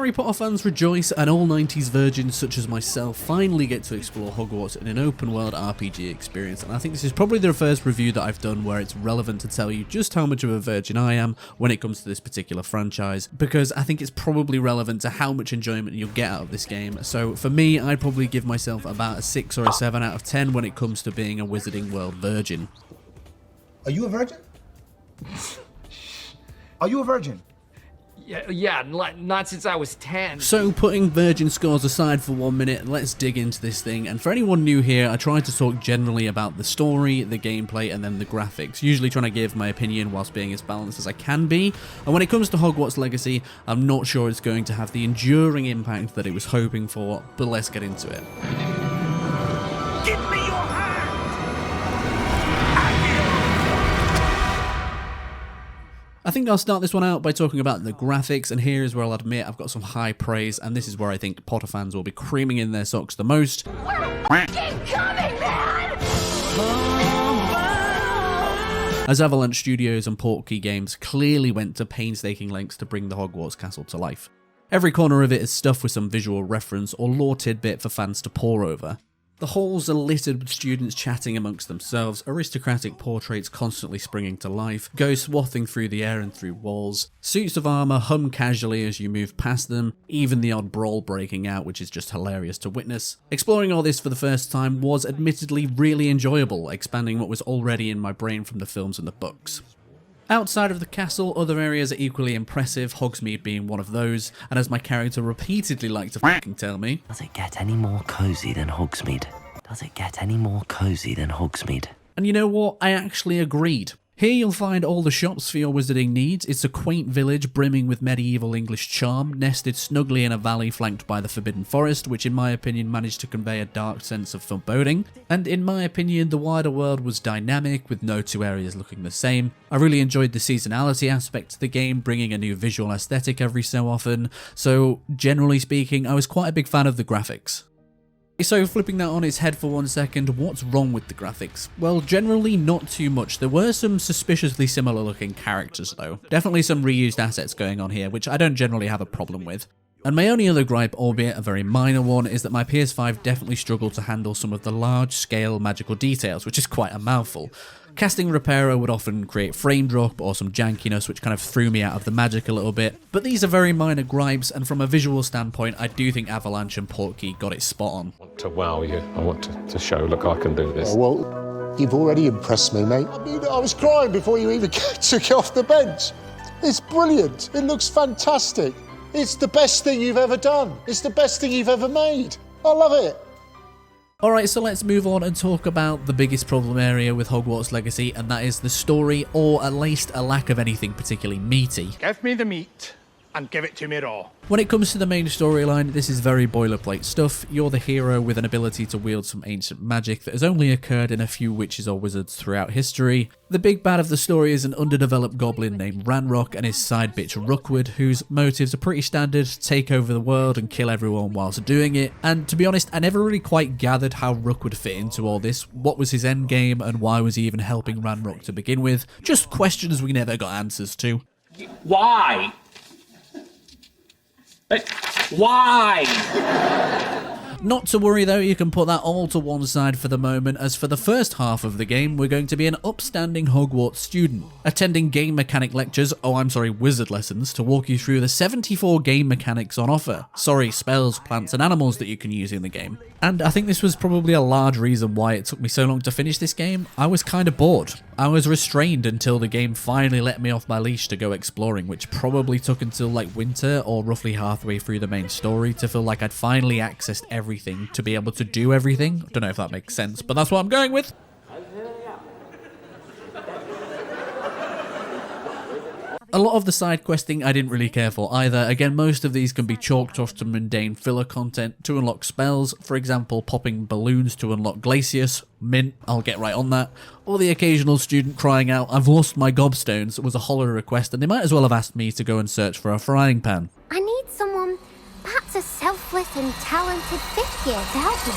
Harry Potter fans rejoice, and all 90s virgins such as myself finally get to explore Hogwarts in an open world RPG experience, and I think this is probably the first review that I've done where it's relevant to tell you just how much of a virgin I am when it comes to this particular franchise, because I think it's probably relevant to how much enjoyment you'll get out of this game. So for me, I'd probably give myself about a 6 or a 7 out of 10 when it comes to being a Wizarding World virgin. Are you a virgin? Are you a virgin? Yeah, not since I was 10. So putting virgin scores aside for 1 minute, let's dig into this thing. And for anyone new here, I try to talk generally about the story, the gameplay, and then the graphics, usually trying to give my opinion whilst being as balanced as I can be. And when it comes to Hogwarts Legacy, I'm not sure it's going to have the enduring impact that it was hoping for, but let's get into it. Give me your hand! I think I'll start this one out by talking about the graphics, and here is where I'll admit I've got some high praise, and this is where I think Potter fans will be creaming in their socks the most. Keep coming, man! As Avalanche Studios and Portkey Games clearly went to painstaking lengths to bring the Hogwarts castle to life. Every corner of it is stuffed with some visual reference or lore tidbit for fans to pore over. The halls are littered with students chatting amongst themselves, aristocratic portraits constantly springing to life, ghosts wafting through the air and through walls, suits of armour hum casually as you move past them, even the odd brawl breaking out, which is just hilarious to witness. Exploring all this for the first time was admittedly really enjoyable, expanding what was already in my brain from the films and the books. Outside of the castle, other areas are equally impressive, Hogsmeade being one of those, and as my character repeatedly liked to fucking tell me, does it get any more cozy than Hogsmeade? Does it get any more cozy than Hogsmeade? And you know what? I actually agreed. Here you'll find all the shops for your wizarding needs. It's a quaint village brimming with medieval English charm, nested snugly in a valley flanked by the Forbidden Forest, which in my opinion managed to convey a dark sense of foreboding. And in my opinion, the wider world was dynamic, with no two areas looking the same. I really enjoyed the seasonality aspect to the game, bringing a new visual aesthetic every so often. So generally speaking, I was quite a big fan of the graphics. So flipping that on its head for 1 second, what's wrong with the graphics? Well, generally not too much. There were some suspiciously similar looking characters though. Definitely some reused assets going on here, which I don't generally have a problem with. And my only other gripe, albeit a very minor one, is that my PS5 definitely struggled to handle some of the large-scale magical details, which is quite a mouthful. Casting Repairer would often create frame drop or some jankiness, which kind of threw me out of the magic a little bit. But these are very minor gripes, and from a visual standpoint, I do think Avalanche and Portkey got it spot on. I want to wow you. I want to show, look, I can do this. Oh, well, you've already impressed me, mate. I mean, I was crying before you even took it off the bench. It's brilliant. It looks fantastic. It's the best thing you've ever done. It's the best thing you've ever made. I love it. Alright, so let's move on and talk about the biggest problem area with Hogwarts Legacy, and that is the story, or at least a lack of anything particularly meaty. Give me the meat and give it to me raw. When it comes to the main storyline, this is very boilerplate stuff. You're the hero with an ability to wield some ancient magic that has only occurred in a few witches or wizards throughout history. The big bad of the story is an underdeveloped goblin named Ranrock and his side bitch Rookwood, whose motives are pretty standard: take over the world and kill everyone whilst doing it. And to be honest, I never really quite gathered how Rook would fit into all this. What was his end game, and why was he even helping Ranrock to begin with? Just questions we never got answers to. Why? But why? Not to worry though, you can put that all to one side for the moment, as for the first half of the game, we're going to be an upstanding Hogwarts student, attending game mechanic lectures, wizard lessons, to walk you through the 74 game mechanics on offer. Spells, plants and animals that you can use in the game. And I think this was probably a large reason why it took me so long to finish this game. I was kind of bored. I was restrained until the game finally let me off my leash to go exploring, which probably took until like winter or roughly halfway through the main story to feel like I'd finally accessed everything to be able to do everything. Don't know if that makes sense, but that's what I'm going with. A lot of the side questing I didn't really care for either. Again, most of these can be chalked off to mundane filler content to unlock spells, for example popping balloons to unlock Glacius, mint, I'll get right on that, or the occasional student crying out "I've lost my gobstones" was a hollow request, and they might as well have asked me to go and search for a frying pan. I need someone, perhaps a selfless and talented fifth year to help me.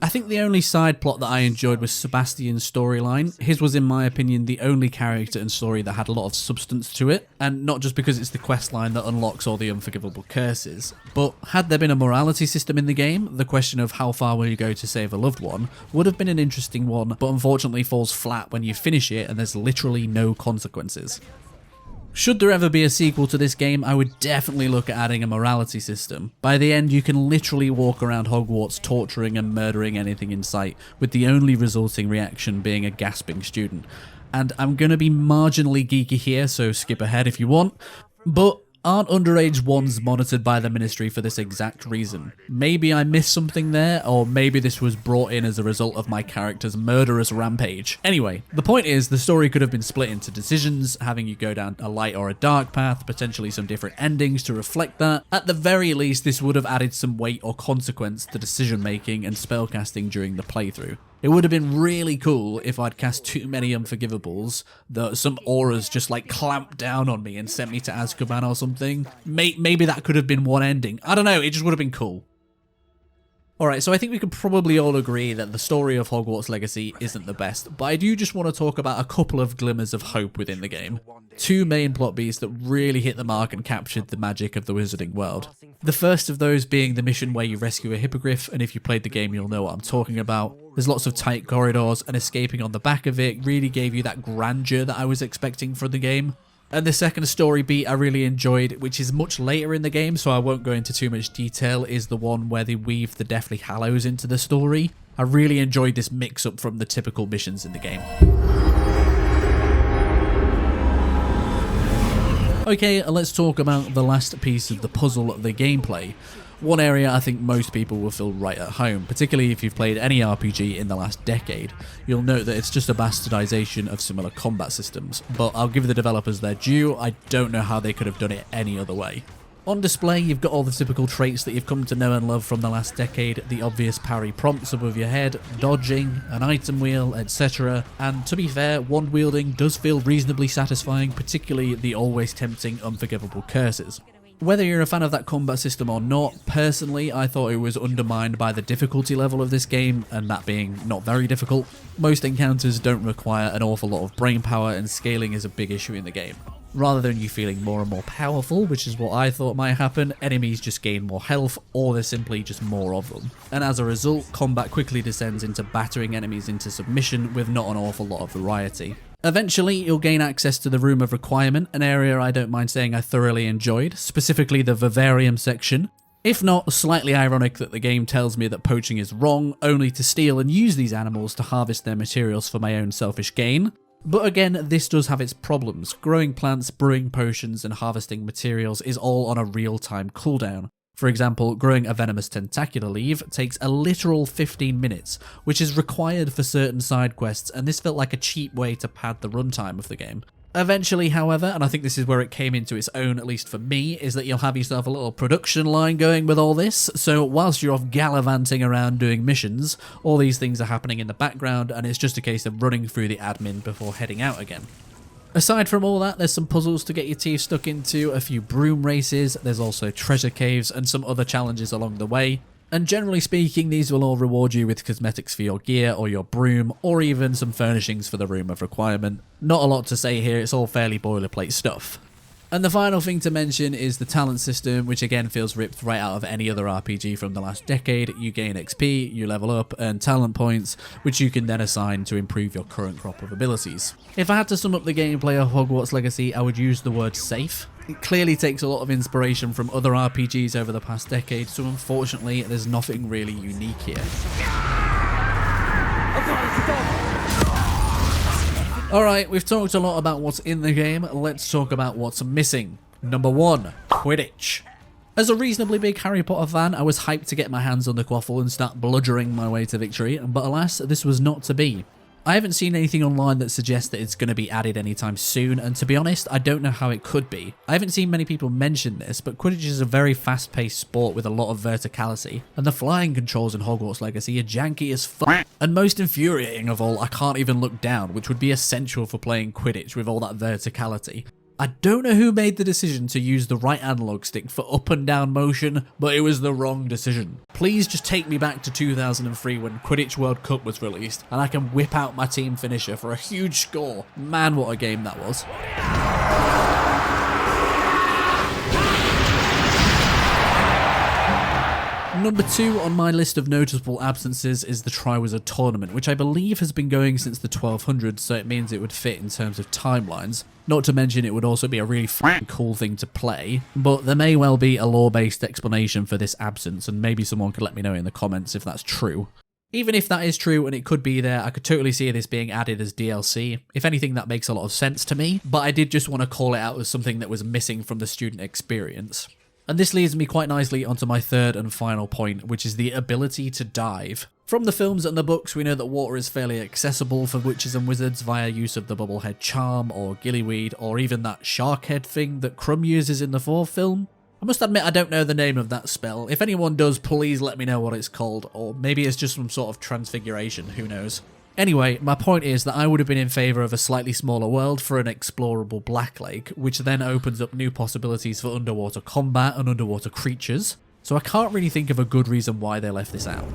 I think the only side plot that I enjoyed was Sebastian's storyline. His was, in my opinion, the only character and story that had a lot of substance to it, and not just because it's the quest line that unlocks all the unforgivable curses, but had there been a morality system in the game, the question of how far will you go to save a loved one would have been an interesting one, but unfortunately falls flat when you finish it and there's literally no consequences. Should there ever be a sequel to this game, I would definitely look at adding a morality system. By the end, you can literally walk around Hogwarts torturing and murdering anything in sight, with the only resulting reaction being a gasping student. And I'm going to be marginally geeky here, so skip ahead if you want, but aren't underage wands monitored by the Ministry for this exact reason? Maybe I missed something there, or maybe this was brought in as a result of my character's murderous rampage. Anyway, the point is the story could have been split into decisions, having you go down a light or a dark path, potentially some different endings to reflect that. At the very least, this would have added some weight or consequence to decision making and spellcasting during the playthrough. It would have been really cool if I'd cast too many unforgivables, that some auras just like clamped down on me and sent me to Azkaban or something. Maybe that could have been one ending. I don't know, it just would have been cool. Alright, so I think we could probably all agree that the story of Hogwarts Legacy isn't the best, but I do just want to talk about a couple of glimmers of hope within the game. Two main plot beats that really hit the mark and captured the magic of the wizarding world. The first of those being the mission where you rescue a hippogriff, and if you played the game you'll know what I'm talking about. There's lots of tight corridors, and escaping on the back of it really gave you that grandeur that I was expecting from the game. And the second story beat I really enjoyed, which is much later in the game, so I won't go into too much detail, is the one where they weave the Deathly Hallows into the story. I really enjoyed this mix-up from the typical missions in the game. Okay, let's talk about the last piece of the puzzle, the gameplay. One area I think most people will feel right at home, particularly if you've played any RPG in the last decade. You'll note that it's just a bastardization of similar combat systems, but I'll give the developers their due. I don't know how they could have done it any other way. On display, you've got all the typical traits that you've come to know and love from the last decade, the obvious parry prompts above your head, dodging, an item wheel, etc. And to be fair, wand wielding does feel reasonably satisfying, particularly the always tempting unforgivable curses. Whether you're a fan of that combat system or not, personally I thought it was undermined by the difficulty level of this game, and that being not very difficult. Most encounters don't require an awful lot of brain power, and scaling is a big issue in the game. Rather than you feeling more and more powerful, which is what I thought might happen, enemies just gain more health, or there's simply just more of them. And as a result, combat quickly descends into battering enemies into submission with not an awful lot of variety. Eventually, you'll gain access to the Room of Requirement, an area I don't mind saying I thoroughly enjoyed, specifically the Vivarium section. If not, slightly ironic that the game tells me that poaching is wrong, only to steal and use these animals to harvest their materials for my own selfish gain. But again, this does have its problems. Growing plants, brewing potions, and harvesting materials is all on a real-time cooldown. For example, growing a venomous tentacular leaf takes a literal 15 minutes, which is required for certain side quests, and this felt like a cheap way to pad the runtime of the game. Eventually, however, and I think this is where it came into its own, at least for me, is that you'll have yourself a little production line going with all this, so whilst you're off gallivanting around doing missions, all these things are happening in the background, and it's just a case of running through the admin before heading out again. Aside from all that, there's some puzzles to get your teeth stuck into, a few broom races, there's also treasure caves and some other challenges along the way. And generally speaking, these will all reward you with cosmetics for your gear or your broom, or even some furnishings for the Room of Requirement. Not a lot to say here, it's all fairly boilerplate stuff. And the final thing to mention is the talent system, which again feels ripped right out of any other RPG from the last decade. You gain XP, you level up, earn talent points, which you can then assign to improve your current crop of abilities. If I had to sum up the gameplay of Hogwarts Legacy, I would use the word safe. It clearly takes a lot of inspiration from other RPGs over the past decade, so unfortunately there's nothing really unique here. Alright, we've talked a lot about what's in the game, let's talk about what's missing. Number 1, Quidditch. As a reasonably big Harry Potter fan, I was hyped to get my hands on the quaffle and start bludgeoning my way to victory, but alas, this was not to be. I haven't seen anything online that suggests that it's going to be added anytime soon, and to be honest, I don't know how it could be. I haven't seen many people mention this, but Quidditch is a very fast-paced sport with a lot of verticality, and the flying controls in Hogwarts Legacy are janky as fuck. And most infuriating of all, I can't even look down, which would be essential for playing Quidditch with all that verticality. I don't know who made the decision to use the right analog stick for up and down motion, but it was the wrong decision. Please just take me back to 2003 when Quidditch World Cup was released, and I can whip out my team finisher for a huge score. Man, what a game that was. Number 2 on my list of noticeable absences is the Triwizard Tournament, which I believe has been going since the 1200s, so it means it would fit in terms of timelines. Not to mention it would also be a really f***ing cool thing to play, but there may well be a lore-based explanation for this absence, and maybe someone could let me know in the comments if that's true. Even if that is true and it could be there, I could totally see this being added as DLC. If anything, that makes a lot of sense to me, but I did just want to call it out as something that was missing from the student experience. And this leads me quite nicely onto my third and final point, which is the ability to dive. From the films and the books, we know that water is fairly accessible for witches and wizards via use of the bubblehead charm, or gillyweed, or even that shark head thing that Crumb uses in the 4th film. I must admit I don't know the name of that spell. If anyone does, please let me know what it's called, or maybe it's just some sort of transfiguration, who knows. Anyway, my point is that I would have been in favour of a slightly smaller world for an explorable Black Lake, which then opens up new possibilities for underwater combat and underwater creatures, so I can't really think of a good reason why they left this out.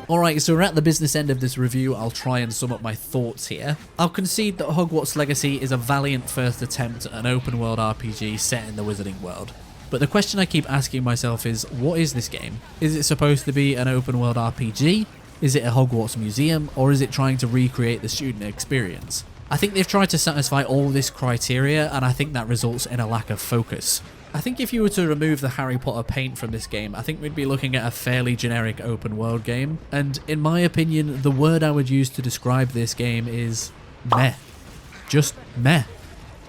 Alright, so we're at the business end of this review. I'll try and sum up my thoughts here. I'll concede that Hogwarts Legacy is a valiant first attempt at an open world RPG set in the wizarding world. But the question I keep asking myself is, what is this game? Is it supposed to be an open world RPG? Is it a Hogwarts museum? Or is it trying to recreate the student experience? I think they've tried to satisfy all this criteria, and I think that results in a lack of focus. I think if you were to remove the Harry Potter paint from this game, I think we'd be looking at a fairly generic open world game. And in my opinion, the word I would use to describe this game is meh. Just meh.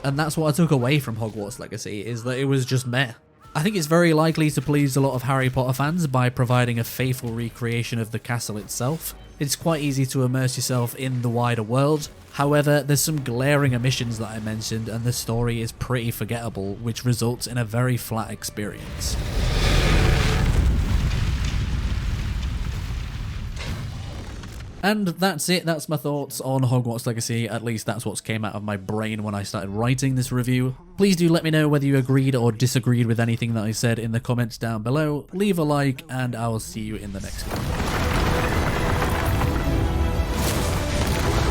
And that's what I took away from Hogwarts Legacy, is that it was just meh. I think it's very likely to please a lot of Harry Potter fans by providing a faithful recreation of the castle itself. It's quite easy to immerse yourself in the wider world. However, there's some glaring omissions that I mentioned, and the story is pretty forgettable, which results in a very flat experience. And that's it, that's my thoughts on Hogwarts Legacy. At least that's what came out of my brain when I started writing this review. Please do let me know whether you agreed or disagreed with anything that I said in the comments down below. Leave a like, and I will see you in the next one.